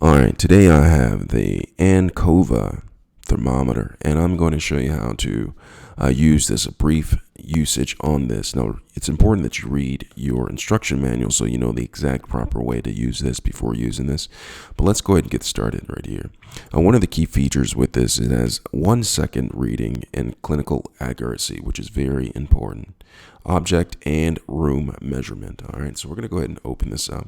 Alright, today I have the Ankova Thermometer, and I'm going to show you how to use this, a brief usage on this. Now, it's important that you read your instruction manual so you know the exact proper way to use this before using this. But let's go ahead and get started right here. One of the key features with this is it has 1 second reading and clinical accuracy, which is very important. Object and room measurement. Alright, so we're going to go ahead and open this up.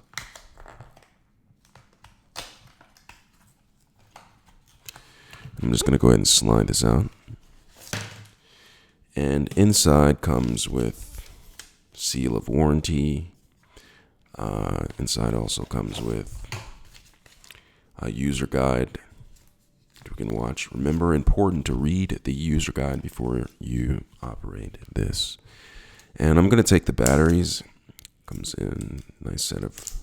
I'm just going to go ahead and slide this out. And inside comes with seal of warranty. Inside also comes with a user guide you can watch. Remember, important to read the user guide before you operate this. And I'm going to take the batteries. Comes in a nice set of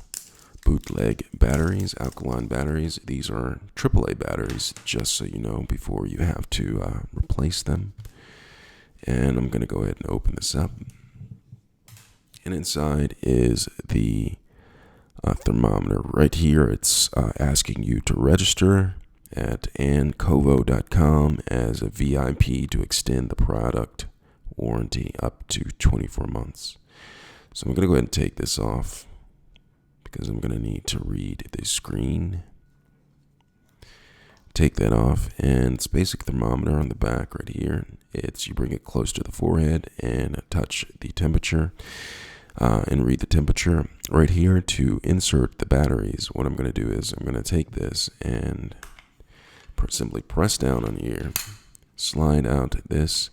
bootleg batteries, alkaline batteries. These are AAA batteries, just so you know before you have to replace them. And I'm going to go ahead and open this up. And inside is the thermometer. Right here, it's asking you to register at Ankovo.com as a VIP to extend the product warranty up to 24 months. So I'm going to go ahead and take this off, because I'm going to need to read the screen. Take that off, and it's basic thermometer on the back right here. You bring it close to the forehead and touch the temperature and read the temperature. Right here, to insert the batteries, what I'm going to do is I'm going to take this and simply press down on here, slide out this,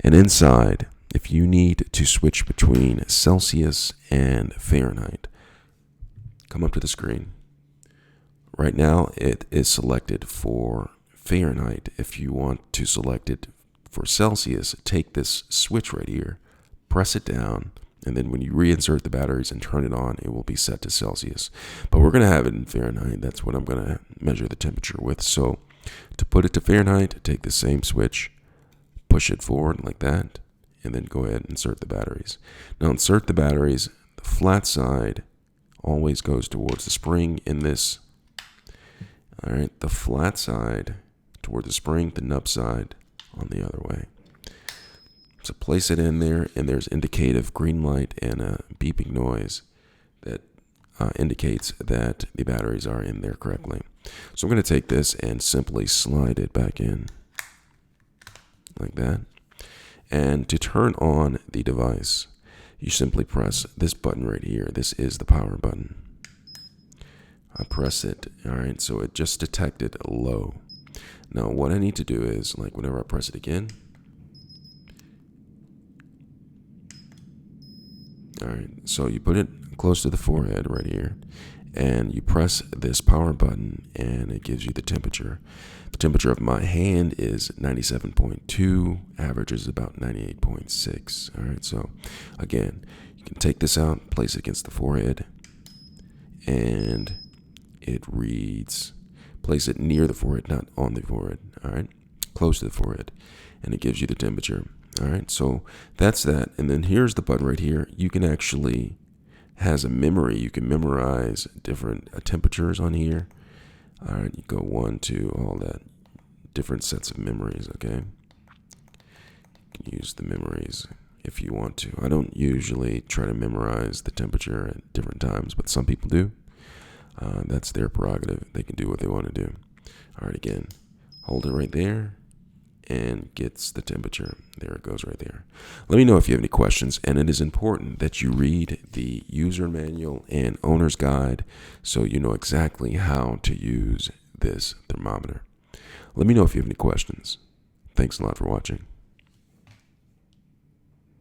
and inside, if you need to switch between Celsius and Fahrenheit, come up to the screen. Right now, it is selected for Fahrenheit. If you want to select it for Celsius, take this switch right here, press it down, and then when you reinsert the batteries and turn it on, it will be set to Celsius. But we're going to have it in Fahrenheit. That's what I'm going to measure the temperature with. So to put it to Fahrenheit, take the same switch, push it forward like that, and then go ahead and insert the batteries. Now insert the batteries, the flat side always goes towards the spring in this. All right, the flat side toward the spring, the nub side on the other way. So place it in there, and there's indicative green light and a beeping noise that indicates that the batteries are in there correctly. So I'm going to take this and simply slide it back in like that. And to turn on the device, you simply press this button right here. This is the power button. I press it, all right, so it just detected low. Now what I need to do is, like whenever I press it again, all right, so you put it close to the forehead right here, and you press this power button, and it gives you the temperature. The temperature of my hand is 97.2, average is about 98.6. All right, so again, you can take this out, place it against the forehead, and it reads, place it near the forehead, not on the forehead, all right, close to the forehead, and it gives you the temperature. All right, so that's that. And then here's the button right here. You can actually, has a memory. You can memorize different temperatures on here. All right, you go 1, 2, all that, different sets of memories, okay? You can use the memories if you want to. I don't usually try to memorize the temperature at different times, but some people do. That's their prerogative. They can do what they want to do. All right, again, hold it right there and gets the temperature. There it goes right there. Let me know if you have any questions, and it is important that you read the user manual and owner's guide so you know exactly how to use this thermometer. Let me know if you have any questions. Thanks a lot for watching.